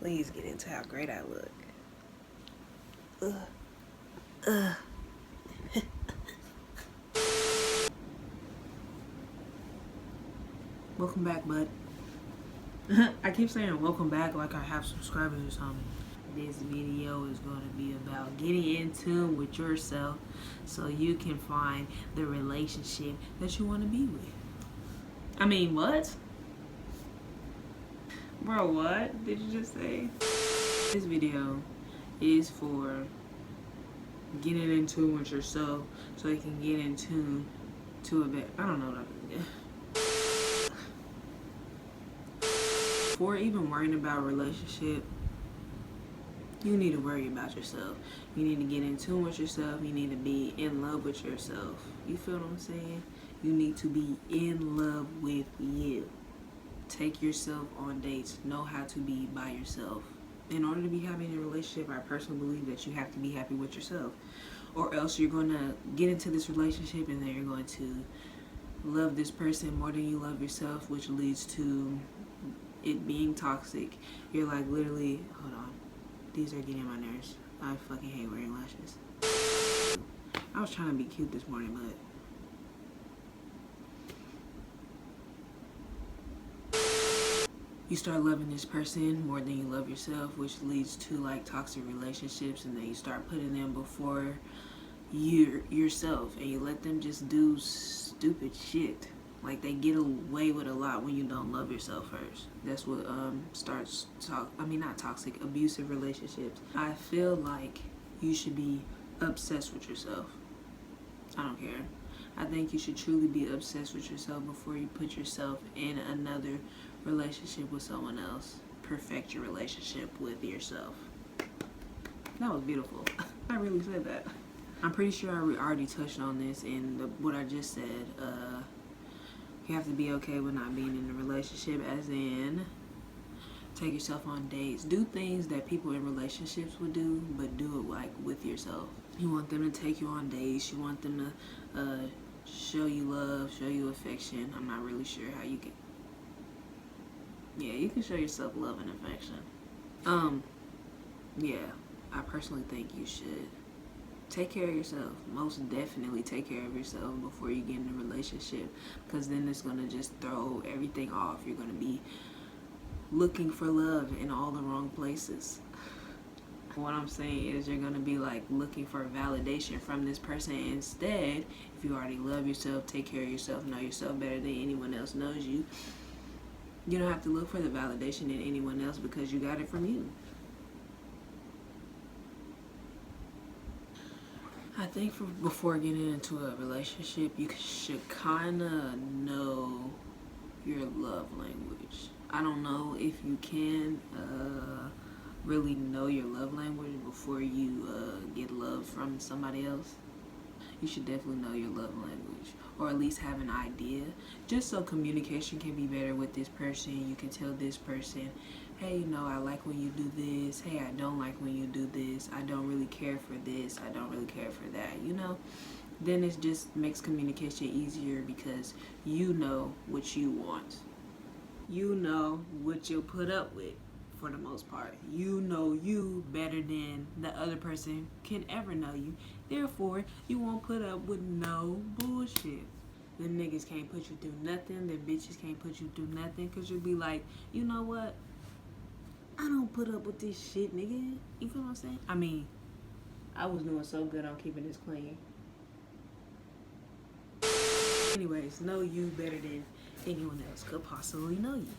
Please get into how great I look. Ugh. Ugh. Welcome back, bud. I keep saying welcome back like I have subscribers or something. This video is going to be about getting in tune with yourself so you can find the relationship that you want to be with. I mean, what? Bro, what did you just say? This video is for getting in tune with yourself so you can get in tune to a bit. I don't know what Before even worrying about a relationship, you need to worry about yourself. You need to get in tune with yourself. You need to be in love with yourself. You feel what I'm saying? You need to be in love with you. Take yourself on dates. Know how to be by yourself. In order to be happy in a relationship, I personally believe that you have to be happy with yourself. Or else you're going to get into this relationship and then you're going to love this person more than you love yourself, which leads to it being toxic. You're like literally, hold on, these are getting on my nerves. I fucking hate wearing lashes. I was trying to be cute this morning, but you start loving this person more than you love yourself, which leads to like toxic relationships, and then you start putting them before yourself, and you let them just do stupid shit. Like they get away with a lot when you don't love yourself first. That's what starts not toxic, abusive relationships. I feel like you should be obsessed with yourself. I don't care. I think you should truly be obsessed with yourself before you put yourself in another relationship with someone else. Perfect your relationship with yourself. That was beautiful. I really said that. I'm pretty sure I already touched on this in what I just said. You have to be okay with not being in a relationship, as in take yourself on dates. Do things that people in relationships would do, but do it like with yourself. You want them to take you on dates. You want them to show you love, show you affection. I'm not really sure how you can. Yeah, you can show yourself love and affection. Yeah, I personally think you should take care of yourself. Most definitely take care of yourself before you get in a relationship, because then it's going to just throw everything off. You're going to be looking for love in all the wrong places. What I'm saying is you're going to be like looking for validation from this person. Instead, if you already love yourself, take care of yourself, know yourself better than anyone else knows you, you don't have to look for the validation in anyone else because you got it from you. I think before getting into a relationship, you should kind of know your love language. I don't know if you can really know your love language before you get love from somebody else. You should definitely know your love language, or at least have an idea, just so communication can be better with this person. You can tell this person, hey, I like when you do this. Hey, I don't like when you do this. I don't really care for this. I don't really care for that. Then it just makes communication easier because you know what you want. You know what you'll put up with for the most part. You know you better than the other person can ever know you. Therefore, you won't put up with no bullshit. Them niggas can't put you through nothing. Them bitches can't put you through nothing, because you'll be like, you know what? I don't put up with this shit, nigga. You feel what I'm saying? I mean, I was doing so good on keeping this clean. Anyways, know you better than anyone else could possibly know you.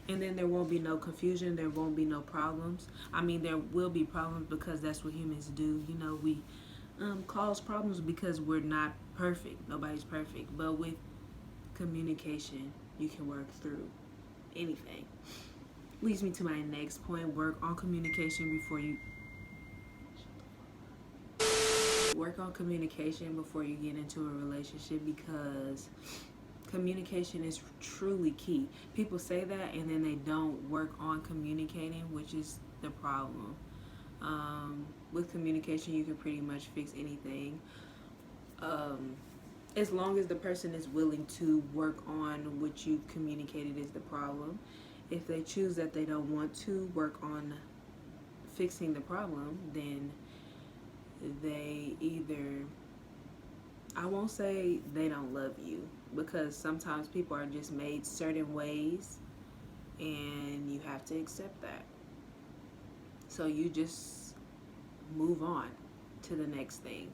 And then there won't be no confusion. There won't be no problems. I mean, there will be problems because that's what humans do. We cause problems because we're not perfect. Nobody's perfect. But with communication, you can work through anything. Leads me to my next point. Work on communication before you get into a relationship, because communication is truly key. People say that and then they don't work on communicating, which is the problem. With communication, you can pretty much fix anything. As long as the person is willing to work on what you've communicated is the problem. If they choose that they don't want to work on fixing the problem, then they either, I won't say they don't love you, because sometimes people are just made certain ways and you have to accept that. So you just move on to the next thing.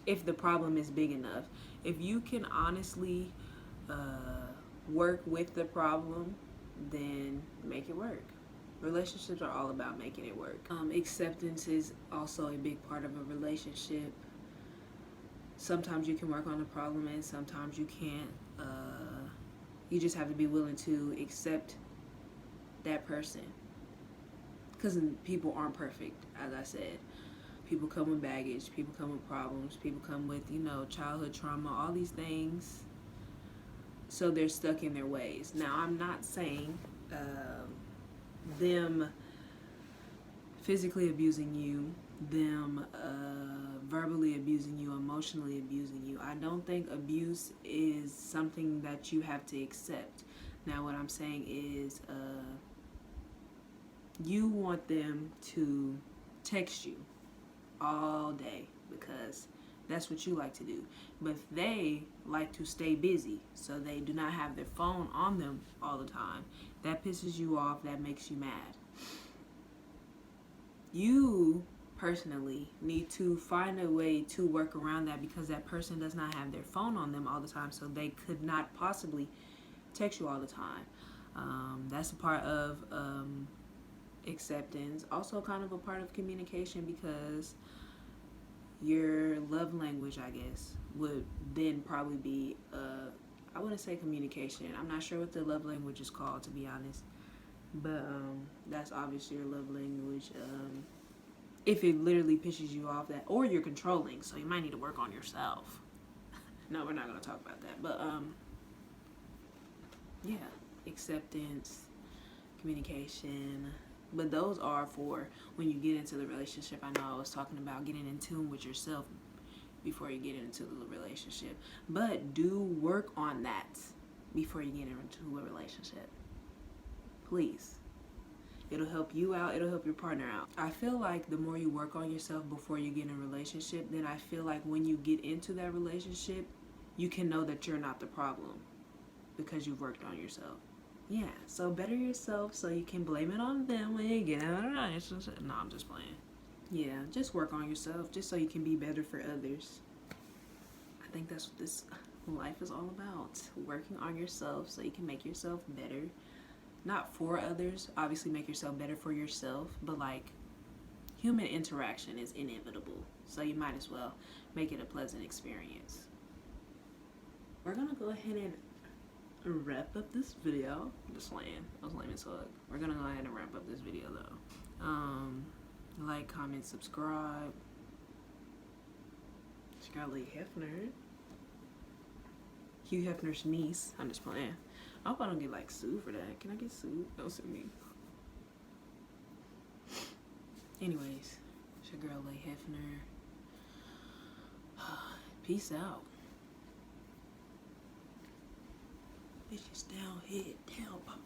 If the problem is big enough, if you can honestly work with the problem, then make it work. Relationships are all about making it work. Acceptance is also a big part of a relationship. Sometimes you can work on the problem and sometimes you can't. You just have to be willing to accept that person, because people aren't perfect. As I said, people come with baggage, people come with problems, people come with, childhood trauma, all these things. So they're stuck in their ways. Now, I'm not saying them physically abusing you, them verbally abusing you, emotionally abusing you. I don't think abuse is something that you have to accept. Now, what I'm saying is you want them to text you all day because that's what you like to do. But they like to stay busy, so they do not have their phone on them all the time. That pisses you off, that makes you mad. You personally need to find a way to work around that, because that person does not have their phone on them all the time, so they could not possibly text you all the time. That's a part of acceptance. Also kind of a part of communication, because your love language, I guess, would then probably be I wouldn't say communication. I'm not sure what the love language is called, to be honest, but that's obviously your love language. If it literally pisses you off, that, or you're controlling, so you might need to work on yourself. No, we're not going to talk about that, but yeah, acceptance, communication. But those are for when you get into the relationship. I know I was talking about getting in tune with yourself before you get into the relationship. But do work on that before you get into a relationship. Please. It'll help you out. It'll help your partner out. I feel like the more you work on yourself before you get in a relationship, then I feel like when you get into that relationship, you can know that you're not the problem because you've worked on yourself. Yeah, so better yourself so you can blame it on them when you get out of a relationship. No, I'm just playing. Yeah, just work on yourself just so you can be better for others. I think that's what this life is all about. Working on yourself so you can make yourself better. Not for others. Obviously make yourself better for yourself. But like, human interaction is inevitable. So you might as well make it a pleasant experience. We're going to go ahead and wrap up this video. I'm just playing. I was lame as fuck. We're gonna go ahead and wrap up this video though. Like, comment, subscribe. Scarlett Hefner. Hugh Hefner's niece. I'm just playing. I hope I don't get like sued for that. Can I get sued? Don't sue me. Anyways, it's your girl Leigh Hefner. Peace out. Bitches down, head down, pop.